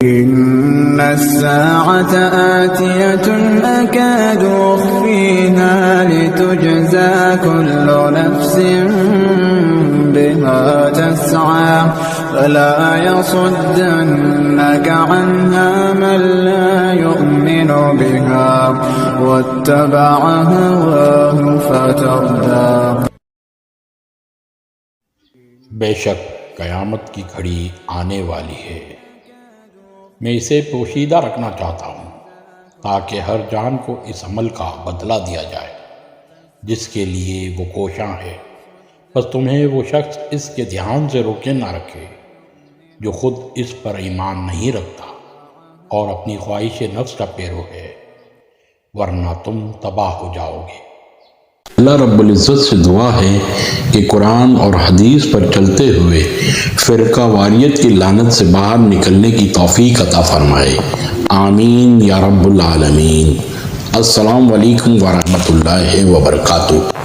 إن الساعة آتية أكاد أخفيها لتجزى كل نفس بما تسعى فلا يصدنك عنها من لا يؤمن بها واتبع هواه فتردى۔ بے شک قیامت کی گھڑی آنے والی ہے، میں اسے پوشیدہ رکھنا چاہتا ہوں تاکہ ہر جان کو اس عمل کا بدلہ دیا جائے جس کے لیے وہ کوشاں ہے، بس تمہیں وہ شخص اس کے دھیان سے روکے نہ رکھے جو خود اس پر ایمان نہیں رکھتا اور اپنی خواہش نفس کا پیرو ہے، ورنہ تم تباہ ہو جاؤ گے۔ اللہ رب العزت سے دعا ہے کہ قرآن اور حدیث پر چلتے ہوئے فرقہ واریت کی لعنت سے باہر نکلنے کی توفیق عطا فرمائے، آمین یا رب العالمین۔ السلام علیکم ورحمۃ اللہ وبرکاتہ۔